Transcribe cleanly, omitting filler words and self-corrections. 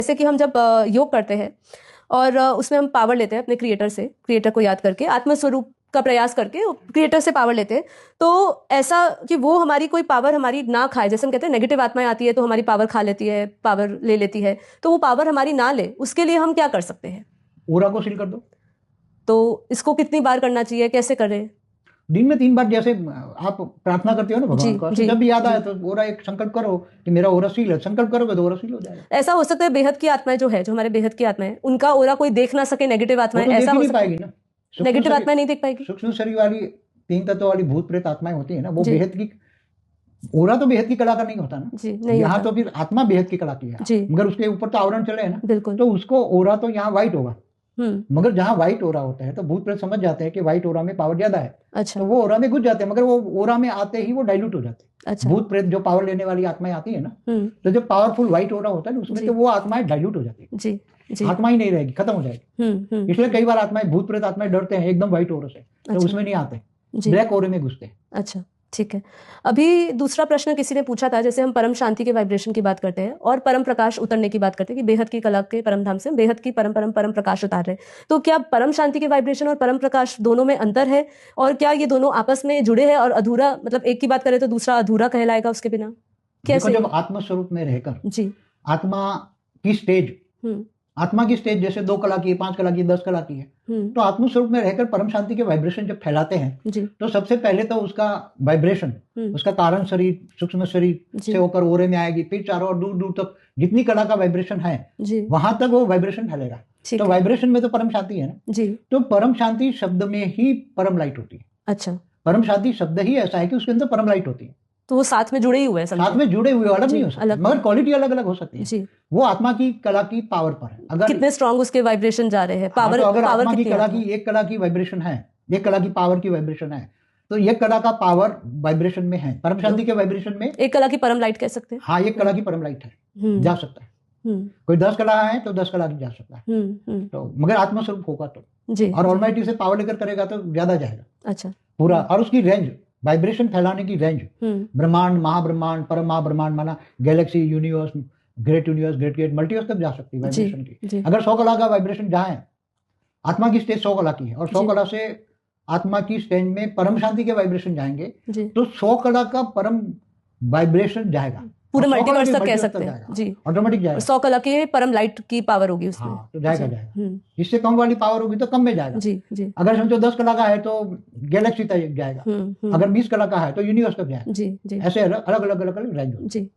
जैसे कि हम जब योग करते हैं और उसमें हम पावर लेते हैं अपने क्रिएटर को याद करके, आत्मस्वरूप का प्रयास करके क्रिएटर से पावर लेते हैं, तो ऐसा कि वो हमारी कोई पावर हमारी ना खाए। जैसे हम कहते हैं नेगेटिव आत्माएं आती है तो हमारी पावर खा लेती है, पावर ले लेती है, तो वो पावर हमारी ना ले, उसके लिए हम क्या कर सकते हैं? ओरा को सील कर दो। तो इसको कितनी बार करना चाहिए, कैसे करें? दिन में 3 बार, जैसे आप प्रार्थना करते हो ना भगवान को, तो जब भी याद आए तो ओरा एक संकल्प करो कि मेरा ओरा सील है। संकल्प करोगे तो ओरा सील हो जाएगा। ऐसा हो सकता है बेहद की आत्माएं जो हमारे बेहद की आत्माएं, उनका ओरा कोई देख ना सके, नेगेटिव आत्माएं, ऐसा हो सकता है? पाएगी ना, नेगेटिव आत्माएं नहीं देख पाएगी। सूक्ष्म शरीर वाली 3 तत्व वाली भूत प्रेत आत्माएं होती है ना, वो बेहद की, ओरा तो बेहद की कला का नहीं होता ना जी, नहीं यहाँ तो फिर आत्मा बेहद की कला की है, मगर उसके ऊपर तो आवरण चले है ना, बिल्कुल, तो उसको ओरा तो यहाँ व्हाइट होगा। मगर जहाँ व्हाइट ओरा होता है तो भूत प्रेत समझ जाते हैं कि व्हाइट ओरा में पावर ज्यादा है। अच्छा। तो वो ओरा में घुस जाते हैं, मगर वो ओरा में आते ही वो डाइल्यूट हो जाते हैं। अच्छा। भूत प्रेत जो पावर लेने वाली आत्माएं आती है ना, तो जब पावरफुल व्हाइट ओरा होता है ना उसमें, तो वो आत्माएं डाइल्यूट हो जाती है, आत्मा ही नहीं रहेगी, खत्म हो जाएगी। इसलिए कई बार आत्माएं, भूत प्रेत आत्माएं डरते हैं एकदम व्हाइट ओरा से, तो उसमें नहीं आते, ब्लैक ओरे में घुसते हैं। अच्छा, ठीक है। अभी दूसरा प्रश्न किसी ने पूछा था, जैसे हम परम शांति के वाइब्रेशन की बात करते हैं और परम प्रकाश उतरने की बात करते हैं कि बेहद की कला के परम धाम से बेहद की परम प्रकाश उतार रहे, तो क्या परम शांति के वाइब्रेशन और परम प्रकाश दोनों में अंतर है? और क्या ये दोनों आपस में जुड़े हैं और अधूरा, मतलब एक की बात करें तो दूसरा अधूरा कहलाएगा उसके बिना? कैसे? जब आत्मस्वरूप में रहकर जी आत्मा की स्टेज जैसे 2 कला की, 5 कला की, 10 कला की है, तो आत्मस्वरूप में रहकर परम शांति के वाइब्रेशन जब फैलाते हैं तो सबसे पहले तो उसका वाइब्रेशन, उसका कारण शरीर, सूक्ष्म शरीर से होकर ओरे में आएगी, फिर चारों ओर दूर दूर तक जितनी कला का वाइब्रेशन है वहां तक वो वाइब्रेशन फैलेगा। तो वाइब्रेशन में तो परम शांति है ना जी, तो परम शांति शब्द में ही परम लाइट होती है। अच्छा, परम शांति शब्द ही ऐसा है कि उसके अंदर परम लाइट होती है, तो वो साथ में जुड़े ही हुए हैं, साथ में जुड़े हुए, अलग नहीं हो सकते, मगर क्वालिटी अलग अलग हो सकती है जी। वो आत्मा की कला की पावर पर है, अगर कितने स्ट्रांग उसके वाइब्रेशन जा रहे हैं, पावर, तो अगर पावर आत्मा की कला की, एक कला की वाइब्रेशन है, एक कला की पावर की वाइब्रेशन है, तो एक कला का पावर वाइब्रेशन में है, परम शांति के वाइब्रेशन में एक कला की परम लाइट कह सकते हैं। हाँ, एक कला की परम लाइट है, जा सकता है। कोई 10 कला है तो 10 कला की जा सकता है, तो मगर आत्मस्वरूप होगा तो जी, और ऑलमाइटी से पावर लेकर करेगा तो ज्यादा जाएगा। अच्छा, पूरा, और उसकी रेंज, वाइब्रेशन फैलाने की रेंज, ब्रह्मांड, महाब्रह्मांड, परम महाब्रह्मांड, माना galaxy, universe, great gate, multiverse तक जा सकती है वाइब्रेशन की। अगर 100 कला का वाइब्रेशन जाए, आत्मा की स्टेज 100 कला की है और 100 कला से आत्मा की स्टेज में परम शांति के वाइब्रेशन जाएंगे तो 100 कला का परम वाइब्रेशन जाएगा, पूरे मल्टीवर्स तक कह सकते हैं जी, ऑटोमेटिक जाएगा। 100 कला की परम लाइट की पावर होगी उसमें। हाँ, तो जाएगा। इससे कम वाली पावर होगी तो कम में जाएगा जी जी। अगर समझो 10 कला का है तो गैलेक्सी तक जाएगा, अगर 20 कला का है तो यूनिवर्स तक जाएगा जी जी। ऐसे अलग अलग रेंज जी।